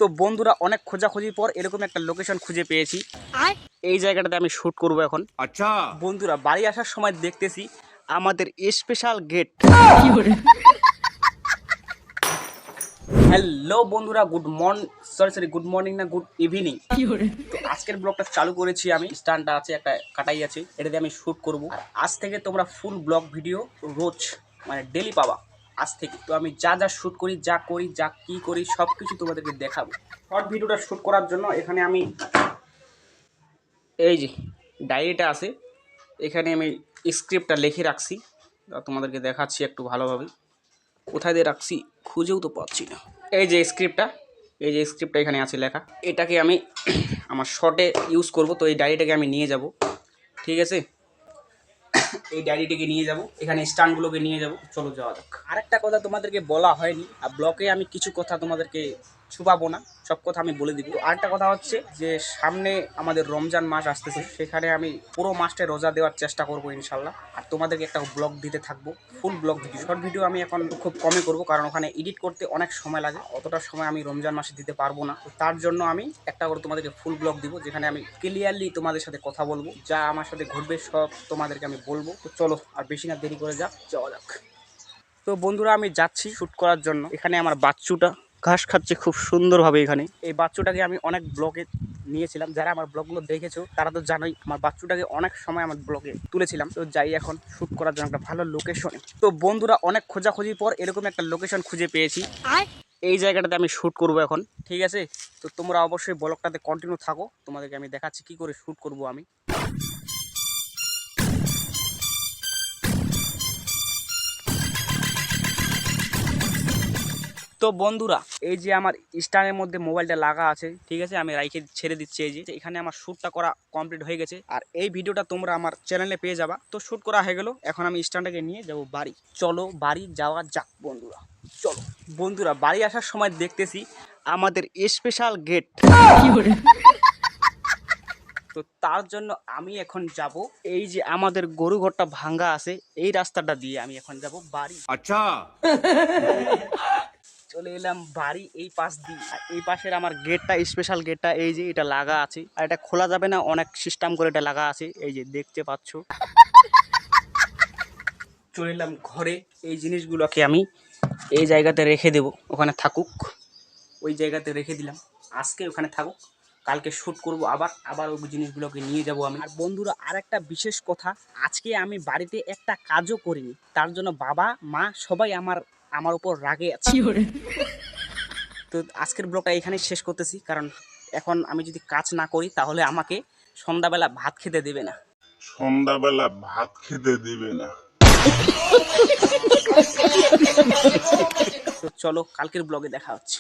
তো বন্ধুরা অনেক খোঁজাখুঁজির পর এরকম একটা লোকেশন খুঁজে পেয়েছি। এই জায়গাটাতে আমি শুট করব এখন। আচ্ছা বন্ধুরা, বাড়ি আসার সময় দেখতেছি আমাদের স্পেশাল গেট। হ্যালো বন্ধুরা, গুড মর্নিং না গুড ইভিনিং। তো আজকের ব্লগটা চালু করেছি আমি। স্ট্যান্ডটা আছে, একটা কাটাই আছে, এটাতে আমি শুট করব। আর আজ থেকে তোমরা ফুল ব্লগ ভিডিও রোজ মানে ডেলি পাবা আজ থেকে। তো আমি যা যা শুট করি, যা কি করি সব কিছু তোমাদেরকে দেখাবো। শর্ট ভিডিওটা শুট করার জন্য এখানে আমি এই যে ডায়েরিটা আছে, এখানে আমি স্ক্রিপ্টটা লিখে রাখছি। তোমাদেরকে দেখাচ্ছি একটু ভালোভাবে। কোথায় দিয়ে রাখছি খুঁজেও তো পাচ্ছি না। এই যে স্ক্রিপ্টটা এখানে আছে লেখা। এটাকে আমি আমার শর্টে ইউজ করব। তো এই ডায়েরিটাকে আমি নিয়ে যাব, ঠিক আছে? এই ডায়েরিটাকে নিয়ে যাব, এখানে স্ট্যান্ডগুলোকে নিয়ে যাব। চলো যাওয়া যাক। আরেকটা কথা তোমাদেরকে বলা হয়নি, আর ব্লগে আমি কিছু কথা তোমাদেরকে ছুপাবো না, সব কথা আমি বলে দিব। আরেকটা কথা হচ্ছে যে সামনে আমাদের রমজান মাস আসতেছে, সেখানে আমি পুরো মাসটা রোজা দেওয়ার চেষ্টা করবো ইনশাল্লাহ। আর তোমাদেরকে একটা ব্লগ দিতে থাকবো, ফুল ব্লগ ভিডিও। শর্ট ভিডিও আমি এখন খুব কমই করবো, কারণ ওখানে এডিট করতে অনেক সময় লাগে। অতটা সময় আমি রমজান মাসে দিতে পারবো না। তো তার জন্য আমি একটা করে তোমাদেরকে ফুল ব্লগ দিব, যেখানে আমি ক্লিয়ারলি তোমাদের সাথে কথা বলবো, যা আমার সাথে ঘটবে সব তোমাদেরকে আমি বলবো। তো চলো আর বেশি না দেরি করে যাওয়া যাক। তো বন্ধুরা আমি যাচ্ছি শ্যুট করার জন্য। এখানে আমার বাচ্চুটা ঘাস খাচ্ছে খুব সুন্দরভাবে। এখানে এই বাচ্চুটাকে আমি অনেক ব্লগে নিয়েছিলাম, যারা আমার ব্লগগুলো দেখেছো তারা তো জানোই আমার বাচ্চুটাকে অনেক সময় আমার ব্লগে তুলেছিলাম। তো যাই এখন শ্যুট করার জন্য একটা ভালো লোকেশনে। তো বন্ধুরা অনেক খোঁজাখুঁজির পর এরকম একটা লোকেশন খুঁজে পেয়েছি। এই জায়গাটাতে আমি শ্যুট করব এখন, ঠিক আছে? তো তোমরা অবশ্যই ব্লগটাতে কন্টিনিউ থাকো, তোমাদেরকে আমি দেখাচ্ছি কি করে শ্যুট করব আমি। তো বন্ধুরা এই যে আমার স্ট্যান্ডের মধ্যে মোবাইলটা লাগা আছে, ঠিক আছে? আমি রাইখে ছেড়ে দিচ্ছি। এই যে এখানে আমার শ্যুটটা করা কমপ্লিট হয়ে গেছে, আর এই ভিডিওটা তোমরা আমার চ্যানেলে পেয়ে যাবা। তো শ্যুট করা হয়ে গেল, এখন আমি স্ট্যান্ডটাকে নিয়ে যাব বাড়ি। চলো বাড়ি যাওয়া যাক বন্ধুরা, চলো। বন্ধুরা বাড়ি আসার সময় দেখতেছি আমাদের স্পেশাল গেট। তো তার জন্য আমি এখন যাব এই যে আমাদের গরু ঘরটা ভাঙ্গা আছে, এই রাস্তাটা দিয়ে আমি এখন যাব বাড়ি। আচ্ছা চলে এলাম বাড়ি এই পাশ দিয়ে। আর এই পাশের আমার গেটটা, স্পেশাল গেটটা এই যে এটা লাগা আছে, আর এটা খোলা যাবে না, অনেক সিস্টেম করে এটা লাগা আছে, এই যে দেখতে পাচ্ছ। চলে এলাম ঘরে। এই জিনিসগুলোকে আমি এই জায়গাতে রেখে দেব, ওখানে থাকুক। ওই জায়গাতে রেখে দিলাম, আজকে ওখানে থাকুক, কালকে শ্যুট করব আবার ওই জিনিসগুলোকে নিয়ে যাব আমি। আর বন্ধুরা আরেকটা বিশেষ কথা, আজকে আমি বাড়িতে একটা কাজও করিনি, তার জন্য বাবা মা সবাই আমার উপর রাগে আছে। তো আজকের ব্লগটা এখানেই শেষ করতেছি, কারণ এখন আমি যদি কাজ না করি তাহলে আমাকে সন্ধ্যাবেলা ভাত খেতে দেবে না। তো চলো কালকের ব্লগে দেখা হচ্ছে।